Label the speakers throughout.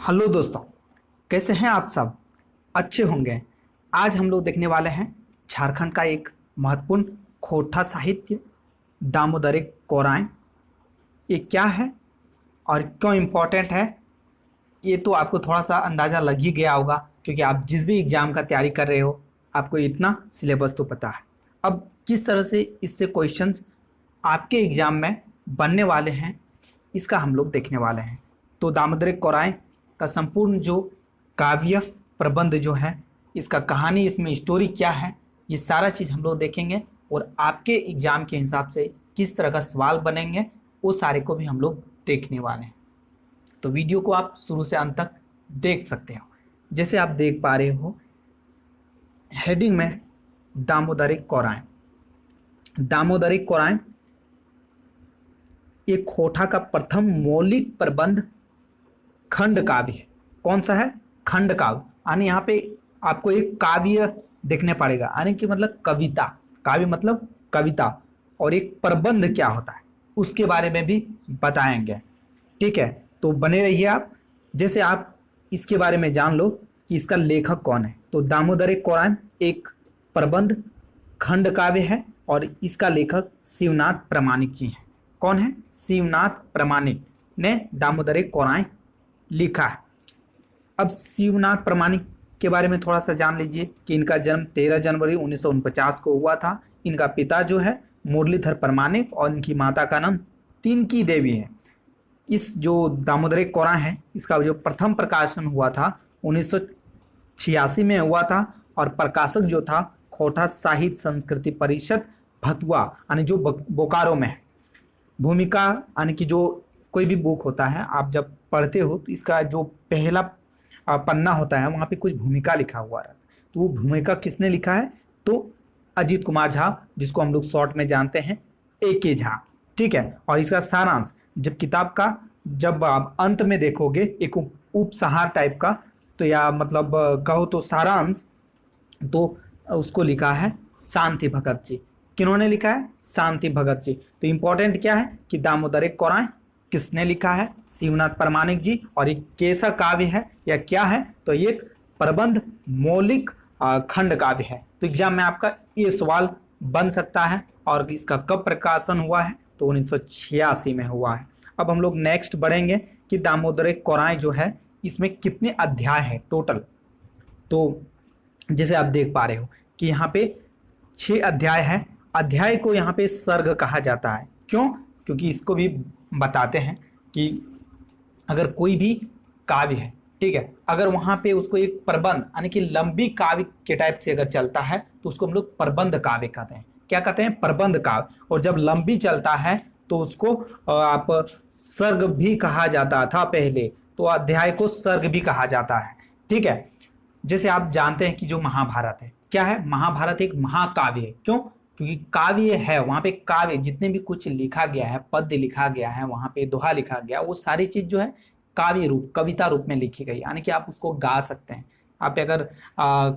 Speaker 1: Hello दोस्तों, कैसे हैं आप सब? अच्छे होंगे। आज हम लोग देखने वाले हैं झारखंड का एक महत्वपूर्ण खोटा साहित्य दामोदरी कोराइन। ये क्या है और क्यों इम्पोर्टेंट है, ये तो आपको थोड़ा सा अंदाज़ा लग ही गया होगा, क्योंकि आप जिस भी एग्ज़ाम का तैयारी कर रहे हो आपको इतना सिलेबस तो पता है। अब किस तरह से इससे क्वेश्चंस आपके एग्ज़ाम में बनने वाले हैं, इसका हम लोग देखने वाले हैं। तो दामोदरी कोराइन का संपूर्ण जो काव्य प्रबंध जो है, इसका कहानी, इसमें स्टोरी क्या है, ये सारा चीज़ हम लोग देखेंगे। और आपके एग्ज़ाम के हिसाब से किस तरह का सवाल बनेंगे वो सारे को भी हम लोग देखने वाले हैं। तो वीडियो को आप शुरू से अंत तक देख सकते हो। जैसे आप देख पा रहे हो हेडिंग में दामोदरी कोराइन। दामोदरी कोराइन एक खोटा का प्रथम मौलिक प्रबंध खंड काव्य है। कौन सा है? खंड काव्य। यानी यहाँ पे आपको एक काव्य देखने पड़ेगा, यानी कि मतलब कविता। काव्य मतलब कविता। और एक प्रबंध क्या होता है उसके बारे में भी बताएंगे। ठीक है, तो बने रहिए आप। जैसे आप इसके बारे में जान लो कि इसका लेखक कौन है। तो दामोदरी कोराइन एक प्रबंध खंड काव्य है और इसका लेखक शिवनाथ प्रामाणिक जी हैं। कौन है? शिवनाथ प्रामाणिक ने दामोदरी कोराइन लिखा है। अब शिवनाथ प्रामाणिक के बारे में थोड़ा सा जान लीजिए कि इनका जन्म 13 जनवरी 1949 को हुआ था। इनका पिता जो है मुरलीधर प्रामाणिक और इनकी माता का नाम तिनकी देवी है। इस जो दामोदरी कोराइन है, इसका जो प्रथम प्रकाशन हुआ था 1986 में हुआ था और प्रकाशक जो था खोटा साहित्य संस्कृति परिषद भतुआ, यानी जो बोकारो में है। भूमिका यानी कि जो कोई भी बुक होता है आप जब पढ़ते हो तो इसका जो पहला पन्ना होता है वहाँ पे कुछ भूमिका लिखा हुआ रहता है। तो वो भूमिका किसने लिखा है? तो अजीत कुमार झा, जिसको हम लोग शॉर्ट में जानते हैं AK झा। ठीक है, और इसका सारांश जब किताब का जब आप अंत में देखोगे एक उपसंहार टाइप का, तो या मतलब कहो तो सारांश, तो उसको लिखा है शांति भगत जी। किन्होंने लिखा है? शांति भगत जी। तो इम्पोर्टेंट क्या है कि दामोदरी कोराइन किसने लिखा है? शिवनाथ प्रामाणिक जी। और एक कैसा काव्य है या क्या है? तो ये एक प्रबंध मौलिक खंड काव्य है। तो एग्जाम में आपका ये सवाल बन सकता है। और इसका कब प्रकाशन हुआ है? तो 1986 में हुआ है। अब हम लोग नेक्स्ट बढ़ेंगे कि दामोदरी कोराइन जो है इसमें कितने अध्याय है टोटल। तो जैसे आप देख पा रहे हो कि यहाँ पे 6 अध्याय है। अध्याय को यहाँ पे सर्ग कहा जाता है। क्यों? क्योंकि इसको भी बताते हैं कि अगर कोई भी काव्य है, ठीक है, अगर वहाँ पे उसको एक प्रबंध यानी कि लंबी काव्य के टाइप से अगर चलता है तो उसको हम लोग प्रबंध काव्य कहते हैं। क्या कहते हैं? प्रबंध काव्य। और जब लंबी चलता है तो उसको आप सर्ग भी कहा जाता था पहले। तो अध्याय को सर्ग भी कहा जाता है। ठीक है, जैसे आप जानते हैं कि जो महाभारत है, क्या है? महाभारत एक महाकाव्य है। क्यों? क्योंकि काव्य है, वहां पे काव्य जितने भी कुछ लिखा गया है, पद्य लिखा गया है, वहां पे दोहा लिखा गया, वो सारी चीज जो है काव्य रूप, कविता रूप में लिखी गई, यानी कि आप उसको गा सकते हैं। आप अगर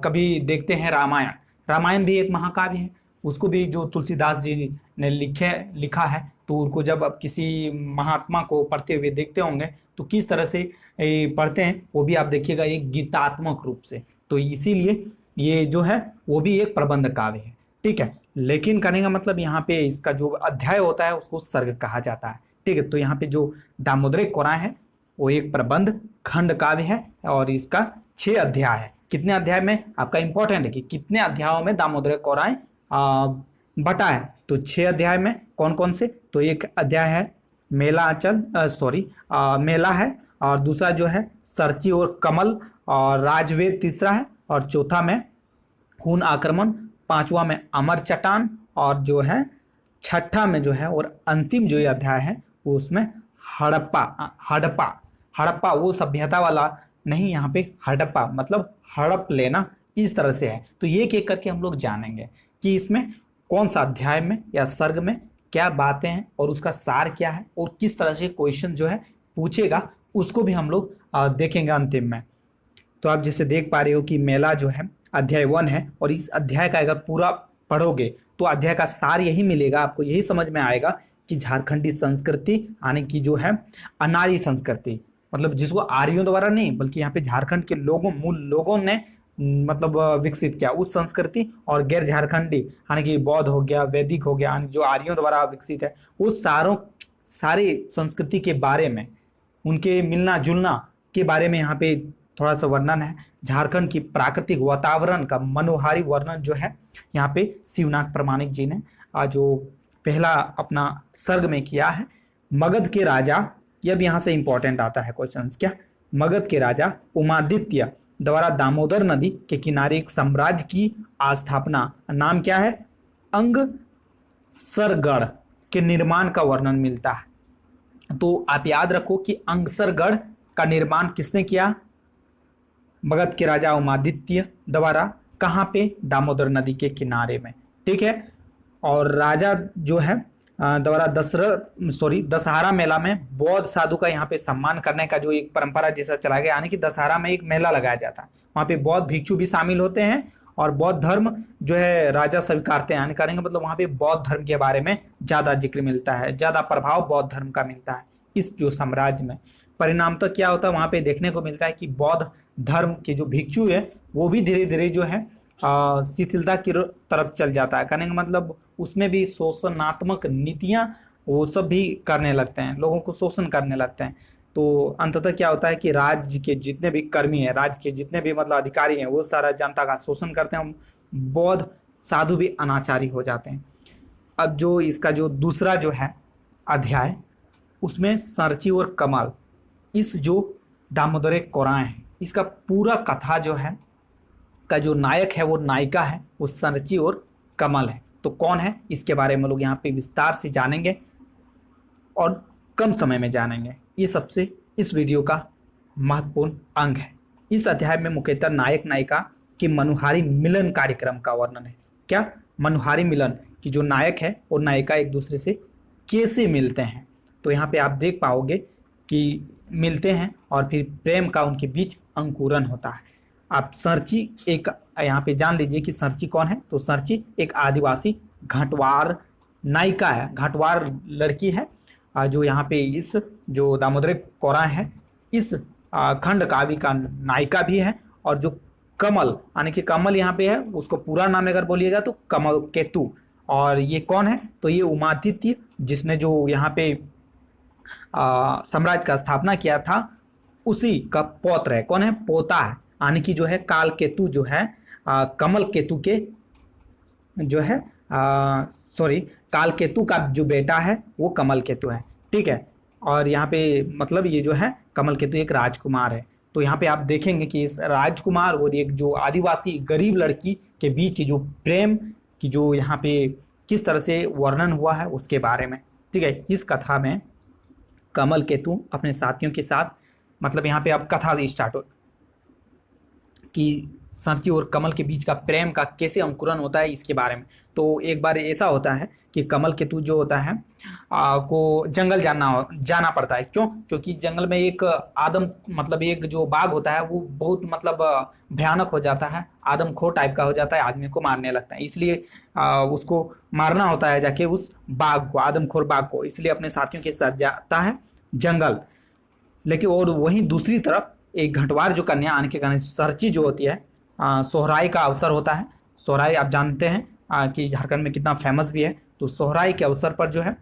Speaker 1: कभी देखते हैं रामायण, रामायण भी एक महाकाव्य है। उसको भी जो तुलसीदास जी ने लिखा है, तो उनको जब आप किसी महात्मा को पढ़ते हुए देखते होंगे तो किस तरह से पढ़ते हैं वो भी आप देखिएगा एक गीतात्मक रूप से। तो इसीलिए ये जो है वो भी एक प्रबंध काव्य है। ठीक है, लेकिन कहने का मतलब यहाँ पे इसका जो अध्याय होता है उसको सर्ग कहा जाता है। ठीक है, तो यहाँ पे जो दामोदरी कोराइन है वो एक प्रबंध खंड काव्य है और इसका 6 अध्याय है। कितने अध्याय में? आपका इंपॉर्टेंट है कि कितने अध्यायों में दामोदरी कोराइन बटा है। तो 6 अध्याय में कौन कौन से? तो एक अध्याय है मेला है, और दूसरा जो है सरची और कमल, और राजवेद तीसरा है, और चौथा में खून आक्रमण, पांचवा में अमर चट्टान, और जो है छठा में जो है और अंतिम जो ये अध्याय है वो उसमें हड़प्पा हड़प्पा हड़प्पा वो सभ्यता वाला नहीं, यहाँ पे हड़प्पा मतलब हड़प लेना, इस तरह से है। तो ये एक करके हम लोग जानेंगे कि इसमें कौन सा अध्याय में या सर्ग में क्या बातें हैं और उसका सार क्या है और किस तरह से क्वेश्चन जो है पूछेगा, उसको भी हम लोग देखेंगे अंतिम में। तो आप जैसे देख पा रहे हो कि मेला जो है अध्याय 1 है, और इस अध्याय का अगर पूरा पढ़ोगे तो अध्याय का सार यही मिलेगा, आपको यही समझ में आएगा कि झारखंडी संस्कृति यानी कि जो है अनारी संस्कृति, मतलब जिसको आर्यों द्वारा नहीं बल्कि यहाँ पे झारखंड के लोगों, मूल लोगों ने मतलब विकसित किया उस संस्कृति, और गैर झारखंडी यानी कि बौद्ध हो गया, वैदिक हो गया, यानी जो आर्यों द्वारा विकसित है, उस सारे संस्कृति के बारे में, उनके मिलना जुलना के बारे में यहाँ पे थोड़ा सा वर्णन है। झारखंड की प्राकृतिक वातावरण का मनोहारी वर्णन जो है यहाँ पे शिवनाथ प्रामाणिक जी ने जो पहला अपना सर्ग में किया है। मगध के राजा, ये अब यहाँ से इंपॉर्टेंट आता है क्वेश्चन, क्या, मगध के राजा उमादित्य द्वारा दामोदर नदी के किनारे एक साम्राज्य की स्थापना, नाम क्या है, अंगसरगढ़ के निर्माण का वर्णन मिलता है। तो आप याद रखो कि अंगसरगढ़ का निर्माण किसने किया, मगध के राजा उमादित्य द्वारा, कहाँ पे, दामोदर नदी के किनारे में, ठीक है। और राजा जो है द्वारा दशहरा मेला में बौद्ध साधु का यहाँ पे सम्मान करने का जो एक परंपरा जैसा चला गया, यानी कि दशहरा में एक मेला लगाया जाता है, वहाँ पे बौद्ध भिक्षु भी शामिल होते हैं और बौद्ध धर्म जो है राजा स्वीकारते हैं, यानी करेंगे मतलब वहाँ पे बौद्ध धर्म के बारे में ज़्यादा जिक्र मिलता है, ज़्यादा प्रभाव बौद्ध धर्म का मिलता है इस जो साम्राज्य में। परिणाम तो क्या होता है, वहाँ पे देखने को मिलता है कि बौद्ध धर्म के जो भिक्षु है वो भी धीरे धीरे जो है शिथिलता की तरफ चल जाता है, कहने का मतलब उसमें भी शोषणात्मक नीतियां वो सब भी करने लगते हैं, लोगों को शोषण करने लगते हैं। तो अंततः क्या होता है कि राज्य के जितने भी कर्मी हैं, राज्य के जितने भी मतलब अधिकारी हैं, वो सारा जनता का शोषण करते हैं, बौद्ध साधु भी अनाचारी हो जाते हैं। अब जो इसका जो दूसरा जो है अध्याय, उसमें सरची और कमल, इस जो दामोदर कोराएं है, इसका पूरा कथा जो है का जो नायक है वो नायिका है, वो सरची और कमल है। तो कौन है, इसके बारे में लोग यहाँ पे विस्तार से जानेंगे और कम समय में जानेंगे। ये सबसे इस वीडियो का महत्वपूर्ण अंग है। इस अध्याय में मुख्यतः नायक नायिका के मनोहारी मिलन कार्यक्रम का वर्णन है। क्या, मनोहारी मिलन की जो नायक है और नायिका एक दूसरे से कैसे मिलते हैं। तो यहाँ पे आप देख पाओगे कि मिलते हैं और फिर प्रेम का उनके बीच अंकुरन होता है। आप सरची एक यहाँ पे जान लीजिए कि सरची कौन है। तो सरची एक आदिवासी घाटवार नायिका है, घाटवार लड़की है, जो यहाँ पे इस जो दामोदर कोराएं है इस खंड काव्य का नायिका भी है। और जो कमल, यानी कि कमल यहाँ पे है, उसको पूरा नाम अगर बोलिएगा तो कमल केतु। और ये कौन है, तो ये उमादित्य जिसने जो यहाँ पे साम्राज्य का स्थापना किया था, उसी का पौत्र है। कौन है, पोता है, यानी कि जो है काल केतु जो है कमल केतु के जो है काल केतु का जो बेटा है वो कमल केतु है, ठीक है। और यहाँ पे मतलब ये जो है कमल केतु एक राजकुमार है। तो यहाँ पे आप देखेंगे कि इस राजकुमार और एक जो आदिवासी गरीब लड़की के बीच की जो प्रेम की जो यहाँ पे किस तरह से वर्णन हुआ है उसके बारे में, ठीक है। इस कथा में कमल केतु अपने साथियों के साथ, मतलब यहाँ पे अब कथा स्टार्ट हो कि सरची और कमल के बीच का प्रेम का कैसे अंकुरन होता है इसके बारे में। तो एक बार ऐसा होता है कि कमल केतु जो होता है को जंगल जाना पड़ता है। क्यों, क्योंकि जंगल में एक आदम मतलब एक जो बाघ होता है वो बहुत मतलब भयानक हो जाता है, आदमखोर टाइप का हो जाता है, आदमी को मारने लगता है, इसलिए उसको मारना होता है जाके उस बाघ को, आदमखोर बाघ को, इसलिए अपने साथियों के साथ जाता है जंगल। लेकिन और वहीं दूसरी तरफ एक घटवार जो कन्या आने के कारण सरची जो होती है, सोहराई का अवसर होता है। सोहराई आप जानते हैं कि झारखंड में कितना फेमस भी है। तो सोहराई के अवसर पर जो है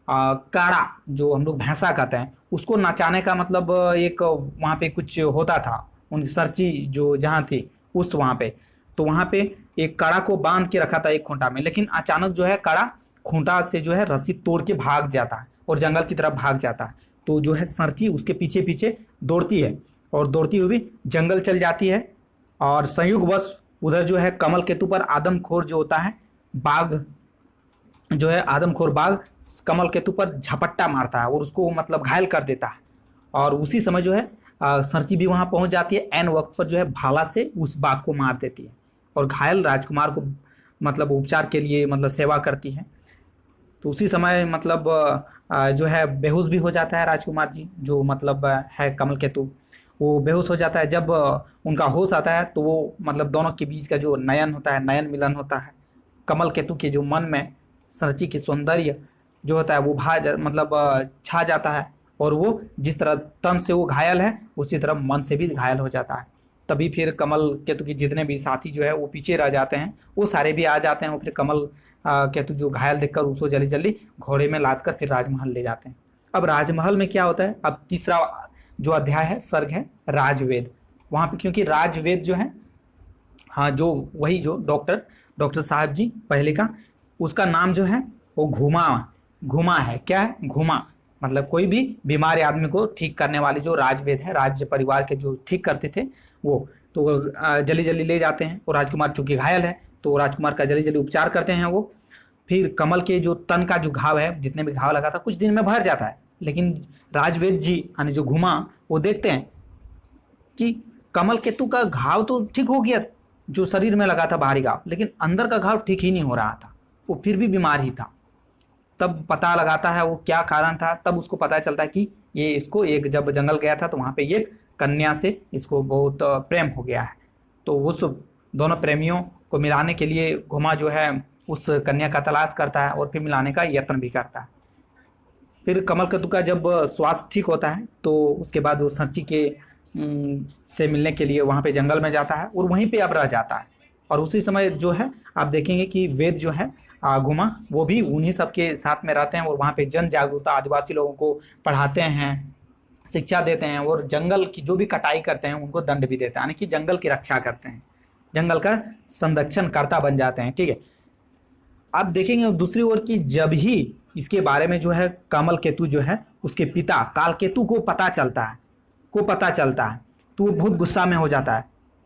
Speaker 1: काड़ा, जो हम लोग भैंसा कहते हैं, उसको नचाने का मतलब एक वहाँ पे कुछ होता था। उन सरची जो जहाँ थी उस वहाँ पे, तो वहाँ पे एक काड़ा को बांध के रखा था एक खूंटा में, लेकिन अचानक जो है काड़ा खूंटा से जो है रस्सी तोड़ के भाग जाता है और जंगल की तरफ भाग जाता है। तो जो है सरची उसके पीछे पीछे दौड़ती है और दौड़ती हुई जंगल चल जाती है। और संयोगवश उधर जो है कमल केतु पर आदमखोर जो होता है बाघ, जो है आदमखोर बाघ कमल केतु पर झपट्टा मारता है और उसको मतलब घायल कर देता है। और उसी समय जो है सरची भी वहां पहुंच जाती है, एन वक्त पर जो है भाला से उस बाघ को मार देती है और घायल राजकुमार को मतलब उपचार के लिए मतलब सेवा करती है। तो उसी समय मतलब जो है बेहोश भी हो जाता है राजकुमार जी, जो मतलब है कमल केतु, वो बेहोश हो जाता है। जब उनका होश आता है तो वो मतलब दोनों के बीच का जो नयन होता है, नयन मिलन होता है। कमल केतु के जो मन में सरची के सौंदर्य जो होता है वो मतलब छा जाता है और वो जिस तरह तन से वो घायल है उसी तरह मन से भी घायल हो जाता है। तभी फिर कमल केतु के जितने भी साथी जो है वो पीछे रह जाते हैं, वो सारे भी आ जाते हैं और फिर कमल केतु जो घायल देखकर उसको जल्दी जल्दी घोड़े में लाद कर फिर राजमहल ले जाते हैं। अब राजमहल में क्या होता है, अब तीसरा जो अध्याय है सर्ग है राजवेद। वहाँ पे क्योंकि राजवेद जो है, हाँ जो वही जो डॉक्टर साहब जी पहले का, उसका नाम जो है वो घुमा है। क्या है? घुमा, मतलब कोई भी बीमार आदमी को ठीक करने वाले जो राजवेद है, राज्य परिवार के जो ठीक करते थे वो, तो जल्दी जल्दी ले जाते हैं। और राजकुमार चूंकि घायल है तो राजकुमार का जल्दी जल्दी उपचार करते हैं वो। फिर कमल के जो तन का जो घाव है, जितने भी घाव लगा था कुछ दिन में भर जाता है, लेकिन राजवेद जी यानी जो घुमा वो देखते हैं कि कमल केतु का घाव तो ठीक हो गया, जो शरीर में लगा था बाहरी घाव, लेकिन अंदर का घाव ठीक ही नहीं हो रहा था, वो फिर भी बीमार ही था। तब पता लगाता है वो क्या कारण था, तब उसको पता चलता है कि ये इसको एक जब जंगल गया था तो वहाँ पे एक कन्या से इसको बहुत प्रेम हो गया है। तो उस दोनों प्रेमियों को मिलाने के लिए घुमा जो है उस कन्या का तलाश करता है और फिर मिलाने का यत्न भी करता है। फिर कमल केतु का जब स्वास्थ्य ठीक होता है तो उसके बाद वो सर्ची के से मिलने के लिए वहाँ पे जंगल में जाता है और वहीं पे अब रह जाता है। और उसी समय जो है आप देखेंगे कि वेद जो है घुमा वो भी उन्हीं सब के साथ में रहते हैं और वहाँ पे जन जागरूकता आदिवासी लोगों को पढ़ाते हैं, शिक्षा देते हैं और जंगल की जो भी कटाई करते हैं उनको दंड भी देते हैं, यानी कि जंगल की रक्षा करते हैं, जंगल का संरक्षण कर्ता बन जाते हैं। ठीक है, आप देखेंगे दूसरी ओर की जब ही इसके बारे में जो है कमल केतु जो है उसके पिता काल केतु को पता चलता है तो वो बहुत गुस्सा में हो जाता है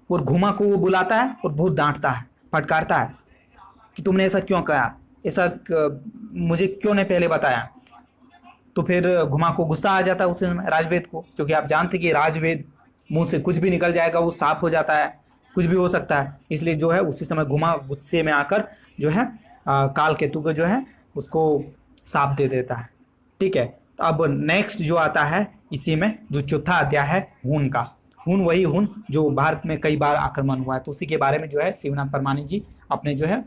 Speaker 1: और घुमा को वो बुलाता है और बहुत डांटता है, फटकारता है कि तुमने ऐसा क्यों कहा, ऐसा मुझे क्यों नहीं पहले बताया। तो फिर घुमा को गुस्सा आ जाता है उस समय राजवेद को, क्योंकि आप जानते कि राजवेद मुंह से कुछ भी निकल जाएगा, वो साफ हो जाता है, कुछ भी हो सकता है। इसलिए जो है उसी समय घुमा गुस्से में आकर जो है काल केतु को जो है उसको साप दे देता है। ठीक है, अब नेक्स्ट जो आता है इसी में जो चौथा अध्याय है हून का। हून वही हून जो भारत में कई बार आक्रमण हुआ है, तो उसी के बारे में जो है शिवनाथ परमानी जी अपने जो है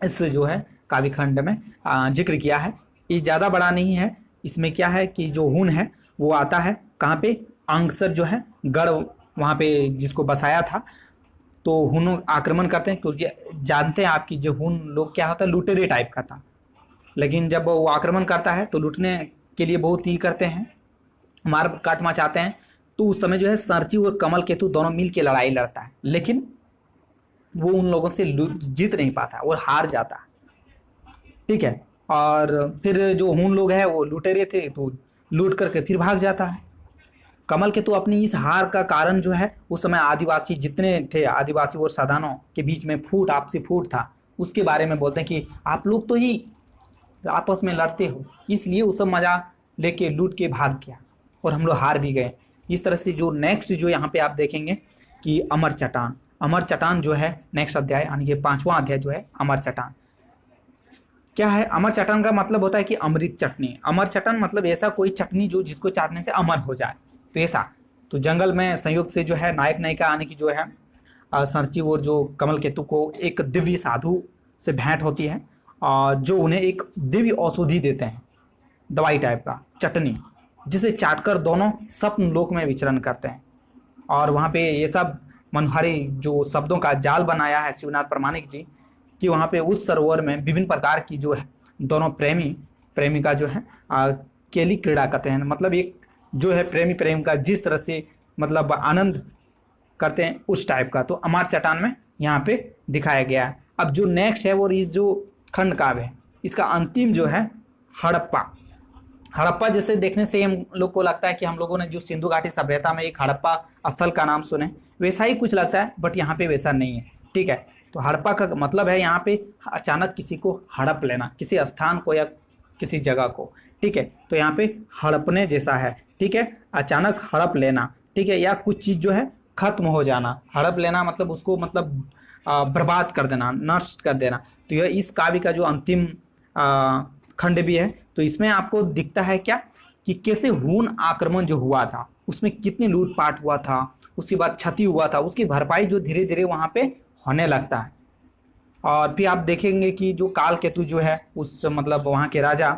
Speaker 1: इस जो है काव्य खंड में जिक्र किया है। ये ज़्यादा बड़ा नहीं है, इसमें क्या है कि जो हून है वो आता है कहाँ पे, अंगसर जो है गढ़ वहाँ पे जिसको बसाया था, तो हून आक्रमण करते हैं। क्योंकि जानते हैं आपकी जो हून लोग क्या होता है लुटेरे टाइप का था, लेकिन जब वो आक्रमण करता है तो लूटने के लिए बहुत ही करते हैं, मार काट मचाते हैं। तो उस समय जो है सर्ची और कमल केतु दोनों मिल के लड़ाई लड़ता है, लेकिन वो उन लोगों से जीत नहीं पाता और हार जाता है। ठीक है, और फिर जो हून लोग हैं वो लुटेरे थे तो लूट करके फिर भाग जाता है। कमल केतु अपनी इस हार का कारण जो है उस समय आदिवासी जितने थे, आदिवासी और साधारणों के बीच में आपसी फूट था, उसके बारे में बोलते हैं कि आप लोग तो ही आपस में लड़ते हो, इसलिए वो सब मजा लेके लूट के भाग गया और हम लोग हार भी गए। इस तरह से जो नेक्स्ट जो यहाँ पे आप देखेंगे कि अमर चट्टान जो है नेक्स्ट अध्याय यानी कि 5वां अध्याय जो है अमर चट्टान। क्या है अमर चट्टान का मतलब होता है कि अमृत चटनी। अमर चट्टान मतलब ऐसा कोई चटनी जो जिसको चाटने से अमर हो जाए, तो ऐसा। तो जंगल में संयोग से जो है नायक नायिका आने की जो है सर्ची और जो कमल केतु को एक दिव्य साधु से भेंट होती है और जो उन्हें एक दिव्य औषधि देते हैं, दवाई टाइप का चटनी, जिसे चाटकर दोनों स्वप्न लोक में विचरण करते हैं। और वहाँ पे ये सब मनोहारी जो शब्दों का जाल बनाया है शिवनाथ परमाणिक जी कि वहाँ पे उस सरोवर में विभिन्न प्रकार की जो है दोनों प्रेमिका जो है केली क्रीड़ा करते हैं। मतलब एक जो है प्रेमिका जिस तरह से मतलब आनंद करते हैं उस टाइप का, तो अमर चट्टान में यहाँ पे दिखाया गया है। अब जो नेक्स्ट है वो इस जो खंड काव्य है इसका अंतिम जो है हड़प्पा जैसे देखने से हम लोग को लगता है कि हम लोगों ने जो सिंधु घाटी सभ्यता में एक हड़प्पा स्थल का नाम सुने, वैसा ही कुछ लगता है, बट यहाँ पे वैसा नहीं है। ठीक है, तो हड़प्पा का मतलब है यहाँ पे अचानक किसी को हड़प लेना, किसी स्थान को या किसी जगह को। ठीक है, तो यहाँ पे हड़पने जैसा है। ठीक है, अचानक हड़प लेना। ठीक है, या कुछ चीज़ जो है खत्म हो जाना। हड़प लेना मतलब उसको मतलब बर्बाद कर देना, नष्ट कर देना। तो यह इस काव्य का जो अंतिम खंड भी है। तो इसमें आपको दिखता है क्या कि कैसे हून आक्रमण जो हुआ था उसमें कितनी लूटपाट हुआ था, उसके बाद क्षति हुआ था, उसकी भरपाई जो धीरे धीरे वहाँ पे होने लगता है। और फिर आप देखेंगे कि जो काल केतु जो है उस मतलब वहाँ के राजा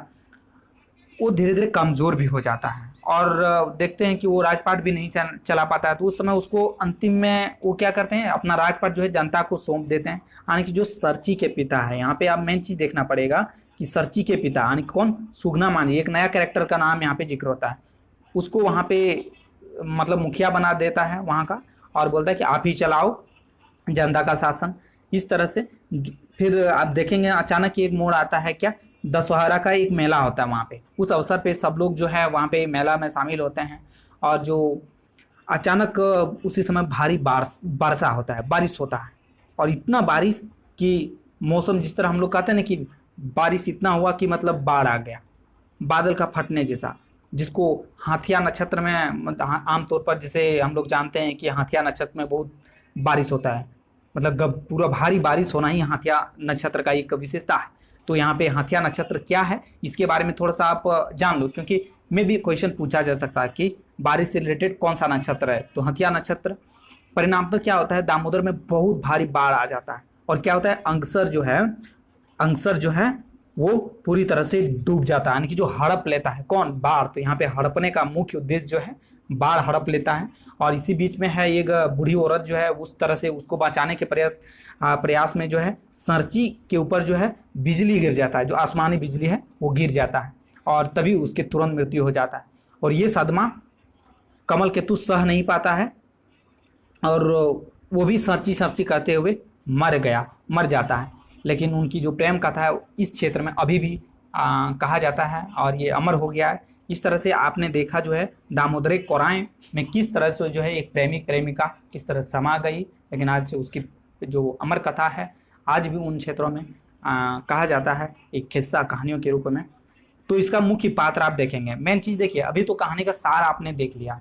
Speaker 1: वो धीरे धीरे कमज़ोर भी हो जाता है। और देखते हैं कि वो राजपाट भी नहीं चला पाता है, तो उस समय उसको अंतिम में वो क्या करते हैं, अपना राजपाट जो है जनता को सौंप देते हैं। यानी कि जो सर्ची के पिता है, यहाँ पे आप मेन चीज देखना पड़ेगा कि सर्ची के पिता यानी कौन, सुगना मांझी, एक नया कैरेक्टर का नाम यहाँ पे जिक्र होता है, उसको वहाँ पे मतलब मुखिया बना देता है वहाँ का, और बोलता है कि आप ही चलाओ जनता का शासन। इस तरह से फिर आप देखेंगे अचानक एक मोड़ आता है, क्या, दशहरा का एक मेला होता है वहाँ पे। उस अवसर पे सब लोग जो है वहाँ पे मेला में शामिल होते हैं, और जो अचानक उसी समय भारी वर्षा होता है, बारिश होता है, और इतना बारिश कि मौसम, जिस तरह हम लोग कहते हैं ना कि बारिश इतना हुआ कि मतलब बाढ़ आ गया, बादल का फटने जैसा, जिसको हाथिया नक्षत्र में आमतौर पर जैसे हम लोग जानते हैं कि हाथिया नक्षत्र में बहुत बारिश होता है, मतलब पूरा भारी बारिश होना ही हाथिया नक्षत्र का एक विशेषता है। तो यहाँ पे हाथिया नक्षत्र क्या है, इसके बारे में थोड़ा सा आप जान लो, क्योंकि में भी क्वेश्चन पूछा जा सकता है कि बारिश से रिलेटेड कौन सा नक्षत्र है। तो हाथिया नक्षत्र परिणाम तो क्या होता है, दामोदर में बहुत भारी बाढ़ आ जाता है, और क्या होता है, अंगसर जो है वो पूरी तरह से डूब जाता है, यानी कि जो हड़प लेता है कौन, बाढ़। तो यहाँ पे हड़पने का मुख्य उद्देश्य जो है, बाढ़ हड़प लेता है। और इसी बीच में है एक बूढ़ी औरत जो है, उस तरह से उसको बचाने के प्रयास में जो है सर्ची के ऊपर जो है बिजली गिर जाता है, जो आसमानी बिजली है वो गिर जाता है, और तभी उसके तुरंत मृत्यु हो जाता है। और ये सदमा कमल केतु सह नहीं पाता है, और वो भी सर्ची करते हुए मर जाता है। लेकिन उनकी जो प्रेम कथा है इस क्षेत्र में अभी भी कहा जाता है, और ये अमर हो गया है। इस तरह से आपने देखा जो है दामोदर कोराएं में किस तरह से जो है एक प्रेमी प्रेमिका किस तरह समा गई, लेकिन आज उसकी जो अमर कथा है आज भी उन क्षेत्रों में कहा जाता है एक किस्सा कहानियों के रूप में। तो इसका मुख्य पात्र आप देखेंगे, मेन चीज़ देखिए, अभी तो कहानी का सार आपने देख लिया।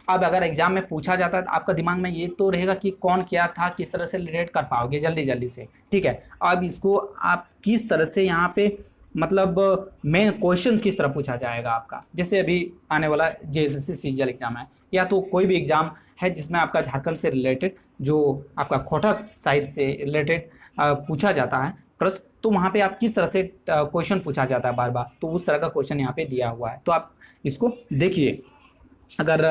Speaker 1: अब अगर एग्जाम में पूछा जाता है तो आपका दिमाग में ये तो रहेगा कि कौन क्या था, किस तरह से रिलेट कर पाओगे जल्दी जल्दी से, ठीक है। अब इसको आप किस तरह से यहाँ पे मतलब मेन क्वेश्चन किस तरह पूछा जाएगा आपका, जैसे अभी आने वाला जेएसएससी सीजीएल एग्जाम है, या तो कोई भी एग्जाम है जिसमें आपका झारखंड से रिलेटेड जो आपका खोटा साहित्य से रिलेटेड पूछा जाता है प्रश्न, तो वहाँ पे आप किस तरह से क्वेश्चन पूछा जाता है बार बार, तो उस तरह का क्वेश्चन यहाँ पे दिया हुआ है। तो आप इसको देखिए, अगर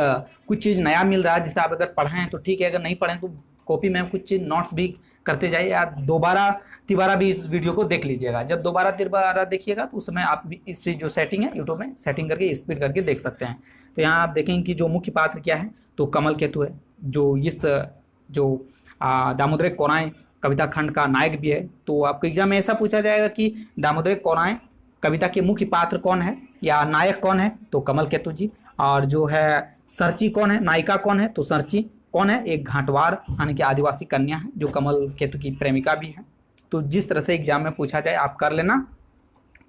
Speaker 1: कुछ चीज़ नया मिल रहा है जिसे आप अगर पढ़ें तो ठीक है, अगर नहीं पढ़ें तो कॉपी में कुछ चीज़ नोट्स भी करते जाइए, या दोबारा तिबारा भी इस वीडियो को देख लीजिएगा। जब दोबारा तिबारा देखिएगा तो उस समय आप भी इस जो सेटिंग है यूट्यूब में सेटिंग करके स्पीड करके देख सकते हैं। तो यहाँ आप देखेंगे कि जो मुख्य पात्र क्या है, तो कमल केतु है, जो इस जो दामोदर कोराएं कविता खंड का नायक भी है। तो आपको एग्जाम में ऐसा पूछा जाएगा कि दामोदर कोराएं कविता के मुख्य पात्र कौन है या नायक कौन है, तो कमल केतु जी। और जो है सर्ची कौन है, नायिका कौन है, तो सर्ची कौन है, एक घाटवार यानी कि आदिवासी कन्या है जो कमल केतु की प्रेमिका भी है। तो जिस तरह से एग्जाम में पूछा जाए आप कर लेना,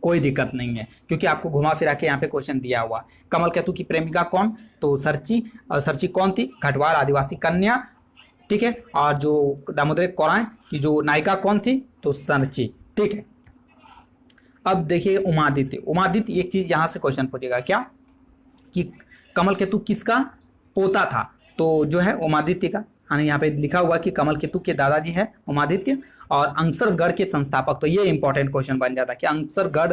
Speaker 1: कोई दिक्कत नहीं है, क्योंकि आपको घुमा फिरा के यहाँ पे क्वेश्चन दिया हुआ। कमल केतु की प्रेमिका कौन, तो सर्ची, और सर्ची कौन थी, घाटवार आदिवासी कन्या, ठीक है। और जो दामोदर कोराएं की जो नायिका कौन थी, तो सर्ची, ठीक है। अब देखिए उमादित्य एक चीज यहाँ से क्वेश्चन पूछेगा क्या, कि कमल केतु किसका पोता था, तो जो है उमादित्य का, यानी यहाँ पे लिखा हुआ कि कमल केतु के दादाजी है उमादित्य, और अंगसरगढ़ के संस्थापक। तो ये इंपॉर्टेंट क्वेश्चन बन जाता है कि अंगसरगढ़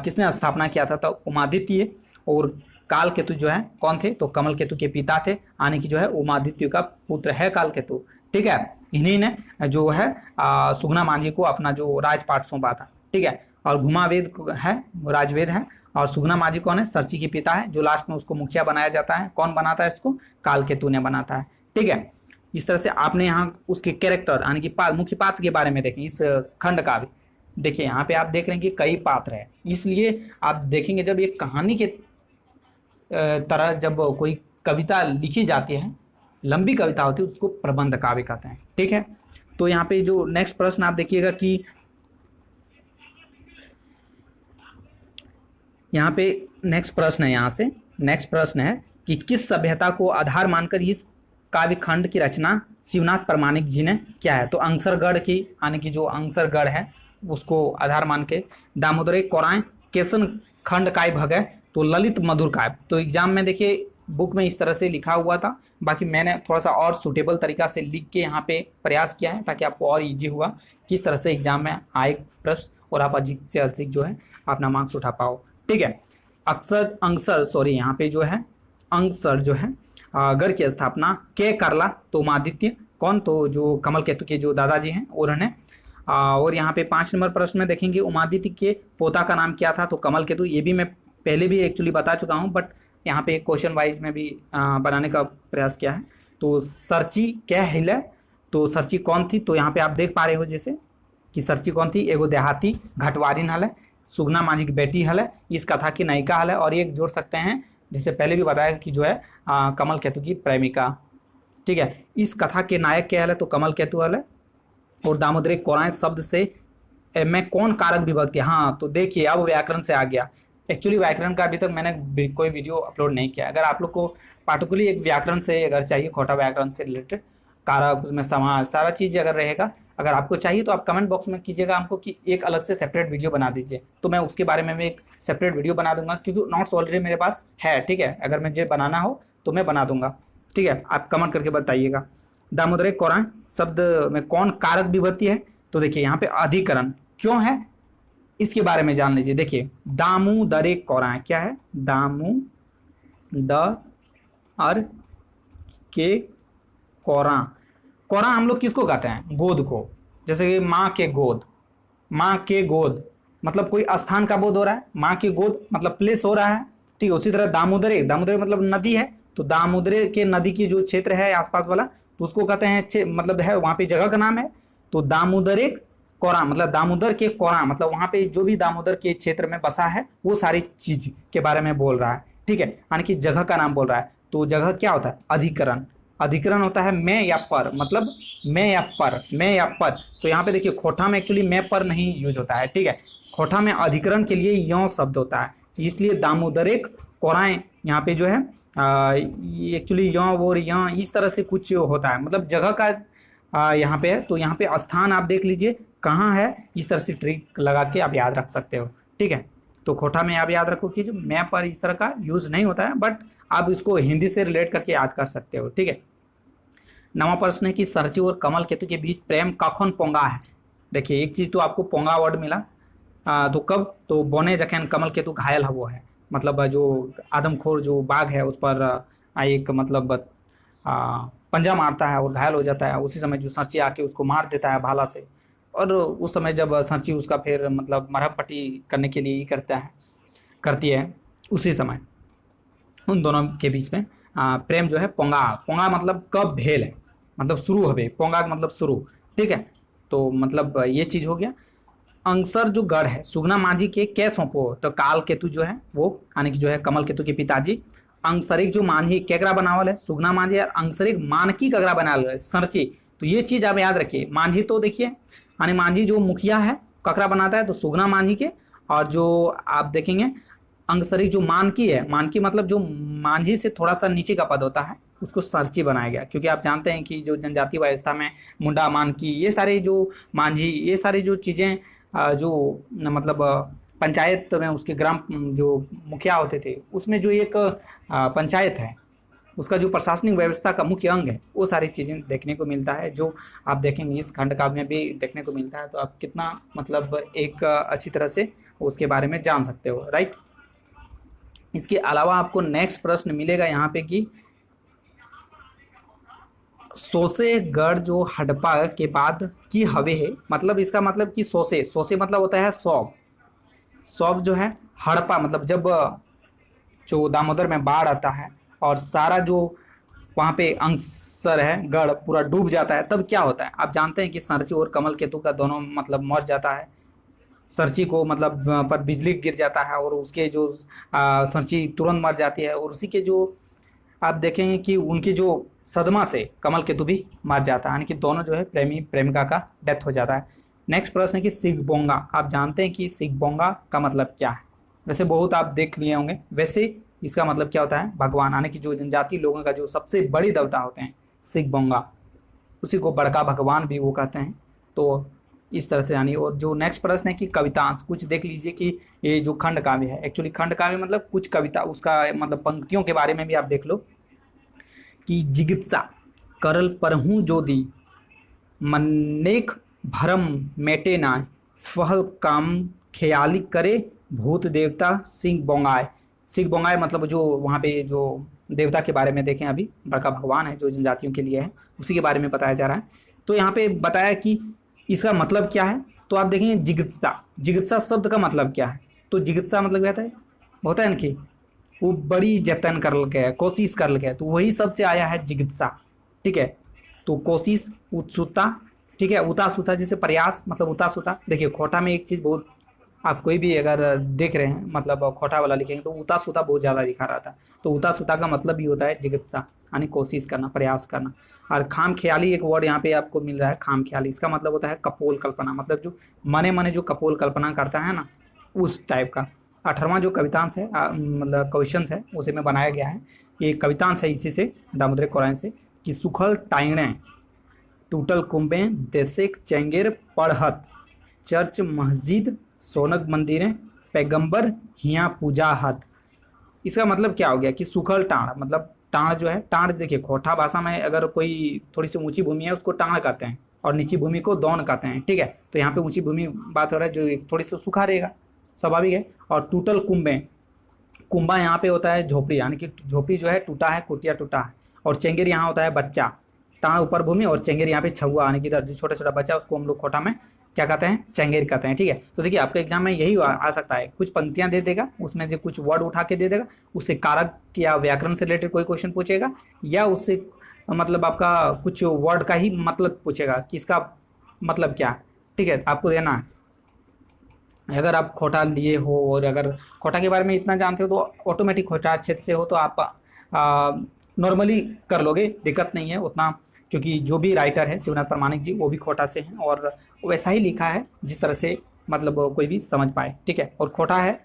Speaker 1: किसने स्थापना किया था, तो उमादित्य। और काल केतु जो है कौन थे, तो कमल केतु के पिता थे, यानी कि जो है उमादित्य का पुत्र है काल केतु, ठीक है। इन्हीं ने जो है सुगना मांझी को अपना जो राजपाट सौंपा था, ठीक है। और घुमावेद है, राजवेद है, और सुगना मांझी कौन है, सर्ची के पिता है, जो लास्ट में उसको मुखिया बनाया जाता है। कौन बनाता है इसको, काल केतु ने बनाता है, ठीक है। इस तरह से आपने यहाँ उसके कैरेक्टर यानी कि मुख्य पात्र के बारे में देखें इस खंड का भी। देखिए यहाँ पे आप देख रहे हैं कि कई पात्र है, इसलिए आप देखेंगे जब एक कहानी के तरह जब कोई कविता लिखी जाती है, लंबी कविता होती है, उसको प्रबंध काव्य कहते हैं, ठीक है। तो यहाँ पे जो नेक्स्ट प्रश्न आप देखिएगा कि यहाँ पे नेक्स्ट प्रश्न है, यहाँ से नेक्स्ट प्रश्न है कि किस सभ्यता को आधार मानकर इस काव्य खंड की रचना शिवनाथ प्रामाणिक जी ने किया है, तो अंगसरगढ़ की यानी कि जो अंगसरगढ़ है उसको आधार मान के। दामोदर कोराएं केसन खंड काव्य भगे, तो ललित मधुर काव्य। तो एग्जाम में देखिए बुक में इस तरह से लिखा हुआ था, बाकी मैंने थोड़ा सा और सूटेबल तरीका से लिख के यहाँ पे प्रयास किया है ताकि आपको और ईजी हुआ किस तरह से एग्जाम में आए प्रश्न, और आप अधिक से अधिक जो है अपना मार्क्स उठा पाओ, ठीक है। अक्सर अंगसर सॉरी यहाँ पे जो है अंगसर जो है गढ़ की स्थापना के करला तो उमादित्य कौन, तो जो कमल केतु के जो दादाजी हैं उन्होंने। और यहाँ पे 5 नंबर प्रश्न में देखेंगे उमादित्य के पोता का नाम क्या था, तो कमल केतु। ये भी मैं पहले भी एक्चुअली बता चुका हूँ, बट यहाँ पे क्वेश्चन वाइज में भी बनाने का प्रयास किया है। तो सरची क्या हिल, तो सरची कौन थी, तो यहाँ पे आप देख पा रहे हो जैसे कि सरची कौन थी, एगो देहाती घटवारिन हल है, सुगना माझी की बेटी हल है, इस कथा की नायिका हल है। और एक जोड़ सकते हैं जिसे पहले भी बताया कि जो है कमल केतु की प्रेमिका। ठीक है, इस कथा के नायक क्या है, तो कमल केतु हल है। और दामोदरी कोराएं शब्द से में कौन कारक विभक्ति, हाँ तो देखिए अब व्याकरण से आ गया। एक्चुअली व्याकरण का अभी तक मैंने कोई वीडियो अपलोड नहीं किया। अगर आप लोग को पार्टिकुलरली एक व्याकरण से अगर चाहिए, खोटा व्याकरण से रिलेटेड कारक, उसमें समास, सारा चीज़ अगर रहेगा, अगर आपको चाहिए तो आप कमेंट बॉक्स में कीजिएगा हमको कि एक अलग से सेपरेट वीडियो बना दीजिए, तो मैं उसके बारे में भी एक सेपरेट वीडियो बना दूंगा, क्योंकि नोट्स ऑलरेडी मेरे पास है। ठीक है, अगर मुझे बनाना हो तो मैं बना दूंगा। ठीक है, आप कमेंट करके बताइएगा। दामोदरी कोराएं शब्द में कौन कारक विभक्ति है, तो देखिए यहाँ पे अधिकरण क्यों है इसके बारे में जान लीजिए। देखिए दामोदरी कोराएं क्या है, दामोदर के कोरा, कोरा हम लोग किसको कहते हैं, गोद को। जैसे कि माँ के गोद, माँ के गोद मतलब कोई स्थान का बोध हो रहा है, माँ की गोद मतलब प्लेस हो रहा है। ठीक है, उसी तरह दामोदरी, दामोदरी मतलब नदी है, तो दामोदरी के नदी की जो क्षेत्र है आसपास वाला, तो उसको कहते हैं मतलब है वहाँ पे जगह का नाम है। तो दामोदरी कोरा मतलब दामोदर के कोरा मतलब वहाँ पे जो भी दामोदर के क्षेत्र में बसा है वो सारी चीज के बारे में बोल रहा है। ठीक है, यानी कि जगह का नाम बोल रहा है। तो जगह क्या होता है, अधिकरण। अधिकरण होता है मैं या पर, मतलब मैं या पर, मैं या पर। तो यहाँ पे देखिए खोटा में एक्चुअली मैं पर नहीं यूज होता है। ठीक है, खोटा में अधिकरण के लिए यो शब्द होता है, इसलिए दामोदरी कोराएं यहाँ पे जो है एक्चुअली यो और यहाँ इस तरह से कुछ होता है, मतलब जगह का यहाँ पे है। तो यहाँ पे स्थान आप देख लीजिए कहाँ है, इस तरह से ट्रिक लगा के आप याद रख सकते हो। ठीक है, तो खोटा में आप याद रखो कि जो मैं पर इस तरह का यूज नहीं होता है, बट आप इसको हिंदी से रिलेट करके याद कर सकते हो। ठीक है, नवा प्रश्न है कि सरची और कमल केतु के बीच प्रेम कखन पोंगा है। देखिए एक चीज तो आपको पोंगा वर्ड मिला, तो कब, तो बोने जखन कमल केतु घायल हुआ है, मतलब जो आदमखोर जो बाघ है उस पर एक मतलब पंजा मारता है और घायल हो जाता है, उसी समय जो सरची आके उसको मार देता है भाला से। और उस समय जब सरची उसका फिर मतलब मरहम पट्टी करने के लिए ही करती है, उसी समय उन दोनों के बीच में प्रेम जो है पोंगा, पोंगा मतलब कब भेल है, मतलब शुरू हवे, पोंगा मतलब शुरू। ठीक है, तो मतलब ये चीज हो गया। अंगसर जो गढ़ है सुगना माझी के कै सौंपो, तो काल केतु जो है वो यानी कि जो है कमल केतु के पिताजी। अंगसरिक जो मानही केकरा बनावल है, सुगना माझी, और अंगसरिक मानकी कगरा बनावल है, सरची। तो ये चीज आप याद रखिए। मांझी तो देखिए यानी मांझी जो मुखिया है ककरा बनाता है, तो सुगना मांझी के। और जो आप देखेंगे अंगसरिक जो मानकी है, मानकी मतलब जो मांझी से थोड़ा सा नीचे का पद होता है, उसको सरची बनाया गया, क्योंकि आप जानते हैं कि जो जनजाति व्यवस्था में मुंडा मानकी ये सारे जो मांझी ये सारी जो चीज़ें जो मतलब पंचायत में उसके ग्राम जो मुखिया होते थे उसमें जो एक पंचायत है उसका जो प्रशासनिक व्यवस्था का मुख्य अंग है, वो सारी चीज़ें देखने को मिलता है, जो आप देखेंगे इस खंड काव्य में भी देखने को मिलता है। तो आप कितना मतलब एक अच्छी तरह से उसके बारे में जान सकते हो, राइट। इसके अलावा आपको नेक्स्ट प्रश्न मिलेगा यहाँ पे कि सोसेगढ़ जो हड़प्पा के बाद की हवे है, मतलब इसका मतलब कि सोसे, सोसे मतलब होता है सौब, सौब जो है हड़प्पा मतलब जब जो दामोदर में बाढ़ आता है और सारा जो वहाँ पे अंगसर है गढ़ पूरा डूब जाता है, तब क्या होता है आप जानते हैं कि सरची और कमल केतु का दोनों मतलब मर जाता है। सरची को मतलब पर बिजली गिर जाता है और उसके जो सरची तुरंत मर जाती है, और उसी के जो आप देखेंगे कि उनकी जो सदमा से कमल केतु भी मर जाता है, यानी कि दोनों जो है प्रेमी प्रेमिका का डेथ हो जाता है। नेक्स्ट प्रश्न है कि सिगबोंगा, आप जानते हैं कि सिगबोंगा का मतलब क्या है, वैसे बहुत आप देख लिए होंगे। वैसे इसका मतलब क्या होता है भगवान, यानी कि जो जनजाति लोगों का जो सबसे बड़ी देवता होते हैं सिगबोंगा, उसी को बड़का भगवान भी वो कहते हैं। तो इस तरह से यानी। और जो नेक्स्ट प्रश्न है कि कवितांश, कुछ देख लीजिए कि ये जो खंड काव्य है, एक्चुअली खंड काव्य मतलब कुछ कविता उसका मतलब पंक्तियों के बारे में भी आप देख लो कि जिगित्सा करल परहूँ जोदी मन्नेक भरम मेटे ना फहल काम ख्याली करे भूत देवता सिंह बोंगाए। सिख बोंगाई मतलब जो वहाँ पे जो देवता के बारे में देखें, अभी बड़का भगवान है जो जनजातियों के लिए है, उसी के बारे में बताया जा रहा है। तो यहाँ पे बताया कि इसका मतलब क्या है। तो आप देखेंगे जिगित्सा, जिगित्सा शब्द का मतलब क्या है। तो जिगित्सा मतलब क्या होता है ना कि वो बड़ी जतन कर के, कोशिश कर के, तो वही शब्द से आया है जिगित्सा। ठीक है, तो कोशिश, उत्सुकता, ठीक है, उतासुता जैसे प्रयास मतलब उतासुता। देखिए खोटा में एक चीज़ बहुत, आप कोई भी अगर देख रहे हैं मतलब खोटा वाला लिखेंगे तो उतासुता बहुत ज़्यादा दिखा रहा था। तो उतासुता का मतलब भी होता है जिगित्सा, यानी कोशिश करना, प्रयास करना। और खाम ख्याली एक वर्ड यहाँ पे आपको मिल रहा है, खाम ख्याली, इसका मतलब होता है कपोल कल्पना, मतलब जो मने मने जो कपोल कल्पना करता है ना, उस टाइप का। 18वां जो कवितांश है मतलब क्वेश्चन है उसे में बनाया गया है। ये कवितांश है इसी से, दामोदर कुरान से, कि सुखल टाइणे टूटल कुंभे देशेक चेंगेर पढ़त चर्च मस्जिद सोनक मंदिरें पैगंबर हिया पूजा हद। इसका मतलब क्या हो गया कि सुखल टाण, मतलब टाण जो है, टाण देखिए खोटा भाषा में अगर कोई थोड़ी सी ऊंची भूमि है उसको टाण कहते हैं, और नीची भूमि को दौन कहते हैं। ठीक है, तो यहाँ पे ऊंची भूमि बात हो रहा है, जो थोड़ी सी सूखा रहेगा, स्वाभाविक है। और टूटल कुंभे, कुंभा यहाँ पे होता है झोपड़ी, यानी कि झोपड़ी जो है टूटा है, कुटिया टूटा है। और चेंगेर यहाँ होता है बच्चा, टाण ऊपर भूमि, और चेंगेर यहाँ पे छुआ, यानी कि इधर जो छोटा छोटा बच्चा उसको हम लोग खोटा में क्या कहते हैं, चेंगेर कहते हैं। ठीक है, तो देखिए आपके एग्जाम में यही आ सकता है, कुछ पंक्तियां दे देगा, उसमें से कुछ वर्ड उठा के दे देगा, उससे कारक या व्याकरण से रिलेटेड कोई क्वेश्चन पूछेगा, या उससे मतलब आपका कुछ वर्ड का ही मतलब पूछेगा कि इसका मतलब क्या है। ठीक है, आपको देना है। अगर आप खोटा लिए हो और अगर खोटा के बारे में इतना जानते हो तो ऑटोमेटिक खोटा क्षेत्र से हो तो आप नॉर्मली कर लोगे, दिक्कत नहीं है उतना, क्योंकि जो भी राइटर है शिवनाथ प्रामाणिक जी वो भी खोटा से हैं, और वैसा ही लिखा है जिस तरह से मतलब कोई भी समझ पाए। ठीक है, और खोटा है,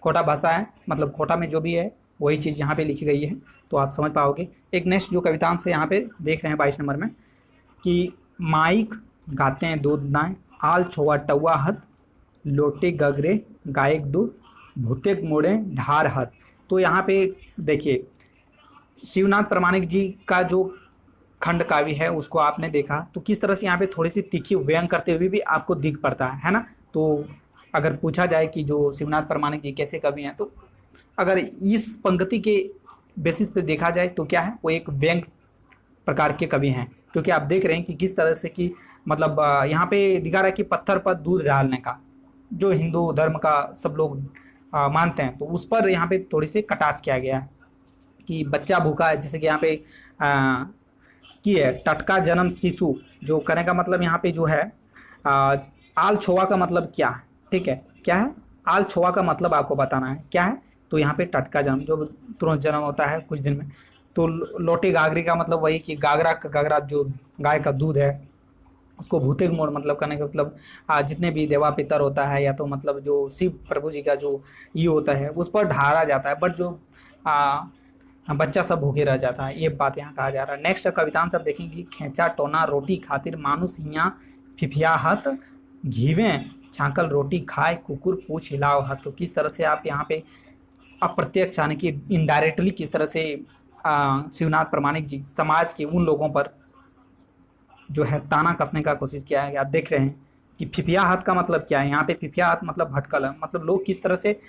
Speaker 1: खोटा भाषा है, मतलब खोटा में जो भी है वही चीज़ यहाँ पे लिखी गई है, तो आप समझ पाओगे। एक नेक्स्ट जो कवितांश है यहाँ पे देख रहे हैं 22 नंबर में, कि माइक गाते हैं दूध नाय आल छोवा टौआ हत लोटे गगरे गायक दो भूतेक मोड़े ढार हत। तो यहाँ पे देखिए शिवनाथ प्रामाणिक जी का जो खंड काव्य है उसको आपने देखा, तो किस तरह से यहाँ पे थोड़ी सी तीखी व्यंग करते हुए भी आपको दिख पड़ता है ना। तो अगर पूछा जाए कि जो शिवनाथ प्रामाणिक जी कैसे कवि हैं, तो अगर इस पंक्ति के बेसिस पे देखा जाए तो क्या है, वो एक व्यंग प्रकार के कवि हैं, क्योंकि आप देख रहे हैं कि किस तरह से कि मतलब यहाँ पे दिखा रहा है कि पत्थर पर दूध डालने का जो हिंदू धर्म का सब लोग मानते हैं, तो उस पर यहाँ पे थोड़ी सी कटाक्ष किया गया है कि बच्चा भूखा है, जैसे कि यहाँ पे की है टटका जन्म शिशु, जो करने का मतलब यहाँ पे जो है आ, आल छोवा का मतलब क्या है। ठीक है, क्या है आल छोवा का मतलब आपको बताना है क्या है। तो यहाँ पे टटका जन्म जो तुरंत जन्म होता है कुछ दिन में। तो लोटे गागरी का मतलब वही कि गागरा जो गाय का दूध है उसको भूते मोड़ मतलब करने का मतलब जितने भी देवा पितर होता है या तो मतलब जो शिव प्रभु जी का जो ये होता है उस पर ढारा जाता है, बट जो आ, बच्चा सब भूखे रह जाता है, ये बात यहाँ कहा जा रहा है। नेक्स्ट कवितांश सब देखेंगे, खेचा टोना रोटी खातिर मानुस हिया फिफियाहत घीवे छाकल रोटी खाए कुकुर पूछ हिलाव हत। तो किस तरह से आप यहाँ पे अप्रत्यक्ष यानी कि इनडायरेक्टली किस तरह से शिवनाथ प्रामाणिक जी समाज के उन लोगों पर जो है ताना कसने का कोशिश किया है। आप देख रहे हैं कि फिफिया हाथ का मतलब क्या है, यहाँ पे फिफिया हाथ मतलब भटकल है, मतलब लोग किस तरह से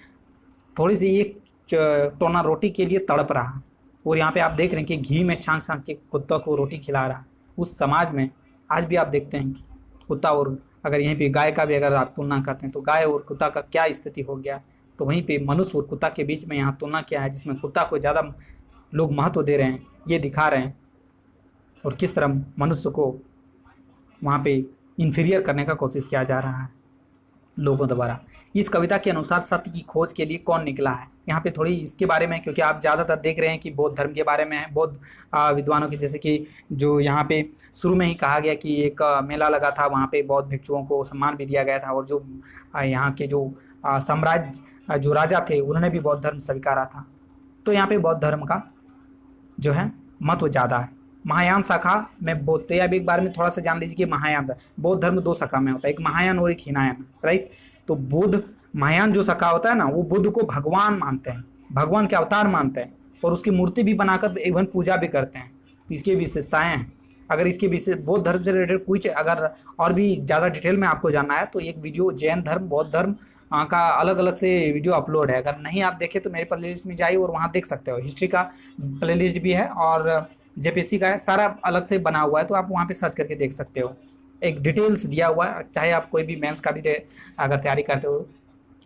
Speaker 1: थोड़ी सी एक टोना रोटी के लिए तड़प रहा है, और यहाँ पे आप देख रहे हैं कि घी में छांक छांक के कुत्ता को रोटी खिला रहा है। उस समाज में आज भी आप देखते हैं कि कुत्ता और अगर यहीं पे गाय का भी अगर आप तुलना करते हैं तो गाय और कुत्ता का क्या स्थिति हो गया, तो वहीं पे मनुष्य और कुत्ता के बीच में यहाँ तुलना क्या है, जिसमें कुत्ता को ज़्यादा लोग महत्व दे रहे हैं, ये दिखा रहे हैं, और किस तरह मनुष्य को वहाँ पे इन्फीरियर करने का कोशिश किया जा रहा है लोगों द्वारा। इस कविता के अनुसार सत्य की खोज के लिए कौन निकला है, यहाँ पे थोड़ी इसके बारे में, क्योंकि आप ज़्यादातर देख रहे हैं कि बौद्ध धर्म के बारे में है, बौद्ध विद्वानों की, जैसे कि जो यहाँ पे शुरू में ही कहा गया कि एक मेला लगा था, वहाँ पे बौद्ध भिक्षुओं को सम्मान भी दिया गया था, और जो यहाँ के जो साम्राज्य जो राजा थे उन्होंने भी बौद्ध धर्म स्वीकारा था। तो यहाँ पे बौद्ध धर्म का जो है महत्व ज़्यादा है। महायान शाखा में बौद्ध, तो अब एक बार में थोड़ा सा जान लीजिए कि महायान बौद्ध धर्म दो शाखा में होता है, एक महायान और एक हीनायान, राइट। तो बुद्ध महायान जो शाखा होता है ना, वो बुद्ध को भगवान मानते हैं, भगवान के अवतार मानते हैं, और उसकी मूर्ति भी बनाकर इवन पूजा भी करते हैं। तो इसकी विशेषताएं हैं। अगर इसके विशेष बौद्ध धर्म से रिलेटेड कुछ अगर और भी ज़्यादा डिटेल में आपको जानना है तो एक वीडियो जैन धर्म, बौद्ध धर्म, वहाँ का अलग अलग से वीडियो अपलोड है। अगर नहीं आप देखे तो मेरे प्लेलिस्ट में जाइए और वहाँ देख सकते हो। हिस्ट्री का प्लेलिस्ट भी है और जेपीएससी का है, सारा अलग से बना हुआ है, तो आप वहाँ पे सर्च करके देख सकते हो। एक डिटेल्स दिया हुआ है, चाहे आप कोई भी मेंस का भी अगर तैयारी करते हो,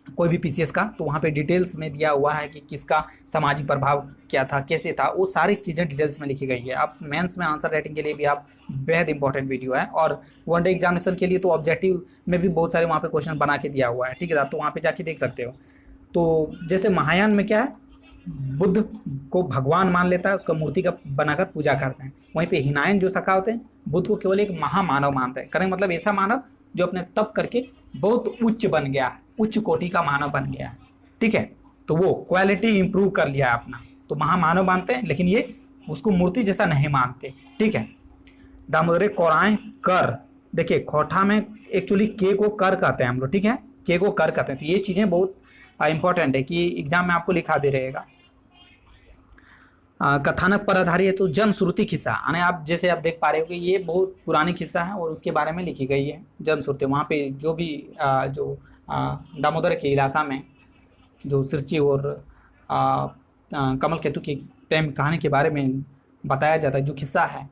Speaker 1: कोई भी पीसीएस का, तो वहाँ पे डिटेल्स में दिया हुआ है कि किसका सामाजिक प्रभाव क्या था, कैसे था, वो सारी चीज़ें डिटेल्स में लिखी गई है। आप मेंस में आंसर राइटिंग के लिए भी आप बेहद इंपॉर्टेंट वीडियो है। और वनडे एग्जामिनेशन के लिए तो ऑब्जेक्टिव में भी बहुत सारे वहाँ पे क्वेश्चन बना के दिया हुआ है, ठीक है, तो वहाँ पे जाके देख सकते हो। तो जैसे महायान में क्या है, बुद्ध को भगवान मान लेता है, उसका मूर्ति का बनाकर पूजा करते हैं। वहीं पे हिनायन जो शाखा होते हैं, बुद्ध को केवल एक महामानव मानते हैं। करें मतलब ऐसा मानव जो अपने तप करके बहुत उच्च बन गया है, उच्च कोटि का मानव बन गया है, ठीक है, तो वो क्वालिटी इंप्रूव कर लिया है अपना, तो महामानव मानते हैं, लेकिन ये उसको मूर्ति जैसा नहीं मानते, ठीक है। दामोदर कोराएं कर, देखिए खोठा में एक्चुअली के को कर कहते हैं हम लोग, ठीक है, के को कर कहते हैं। तो ये चीज़ें बहुत इंपॉर्टेंट है कि एग्जाम में आपको लिखा भी रहेगा। कथानक पर आधारित है तो जनश्रुति किस्सा, यानी आप जैसे आप देख पा रहे हो कि ये बहुत पुरानी किस्सा है और उसके बारे में लिखी गई है जनश्रुति। वहाँ पे जो भी दामोदर के इलाका में जो सिरची और कमल केतु की प्रेम कहानी के बारे में बताया जाता है, जो किस्सा है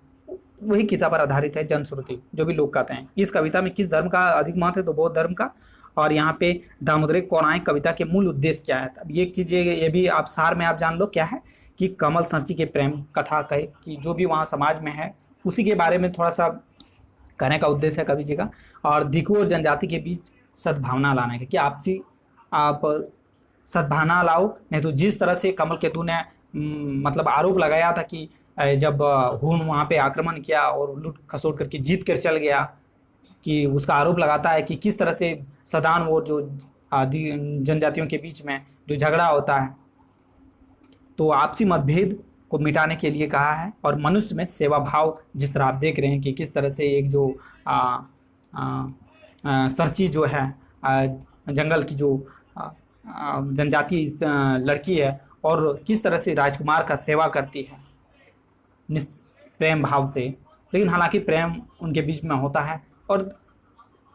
Speaker 1: वही किस्सा पर आधारित है जनश्रुति, जो भी लोग कहते हैं। इस कविता में किस धर्म का अधिक महत्व है, तो बौद्ध धर्म का। और यहाँ पे दामोदर कोराएं कविता के मूल उद्देश्य क्या है, अब ये एक चीज़ ये भी आप सार में आप जान लो क्या है, कि कमल संची के प्रेम कथा कहे कि जो भी वहाँ समाज में है उसी के बारे में थोड़ा सा कहने का उद्देश्य है कवि जी का। और दिखू और जनजाति के बीच सद्भावना लाने का, कि आपसी आप सद्भावना लाओ, नहीं तो जिस तरह से कमल केतु ने मतलब आरोप लगाया था कि जब हुन वहाँ पे आक्रमण किया और लूट खसोट करके जीत कर चल गया, कि उसका आरोप लगाता है कि किस तरह से सदान वो जो जनजातियों के बीच में जो झगड़ा होता है, तो आपसी मतभेद को मिटाने के लिए कहा है। और मनुष्य में सेवा भाव, जिस तरह आप देख रहे हैं कि किस तरह से एक जो सरची जो है जंगल की जो जनजाति लड़की है, और किस तरह से राजकुमार का सेवा करती है प्रेम भाव से, लेकिन हालांकि प्रेम उनके बीच में होता है। और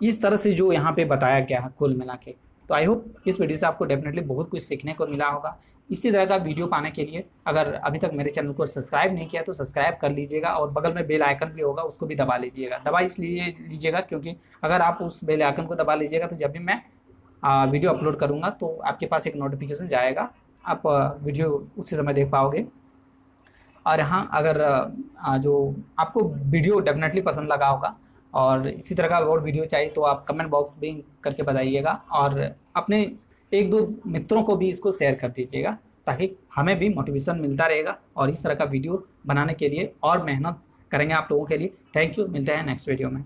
Speaker 1: इस तरह से जो यहाँ पे बताया गया है कुल मिला के। तो आई होप इस वीडियो से आपको डेफिनेटली बहुत कुछ सीखने को मिला होगा। इसी तरह का वीडियो पाने के लिए अगर अभी तक मेरे चैनल को सब्सक्राइब नहीं किया तो सब्सक्राइब कर लीजिएगा, और बगल में बेल आइकन भी होगा उसको भी दबा लीजिएगा। दबा इसलिए लीजिएगा क्योंकि अगर आप उस बेल आइकन को दबा लीजिएगा तो जब भी मैं वीडियो अपलोड करूँगा तो आपके पास एक नोटिफिकेशन जाएगा, आप वीडियो उसी समय देख पाओगे। और हाँ, अगर जो आपको वीडियो डेफिनेटली पसंद लगा होगा और इसी तरह का और वीडियो चाहिए तो आप कमेंट बॉक्स में करके बताइएगा, और अपने एक दो मित्रों को भी इसको शेयर कर दीजिएगा, ताकि हमें भी मोटिवेशन मिलता रहेगा और इस तरह का वीडियो बनाने के लिए और मेहनत करेंगे आप लोगों के लिए। थैंक यू, मिलते हैं नेक्स्ट वीडियो में।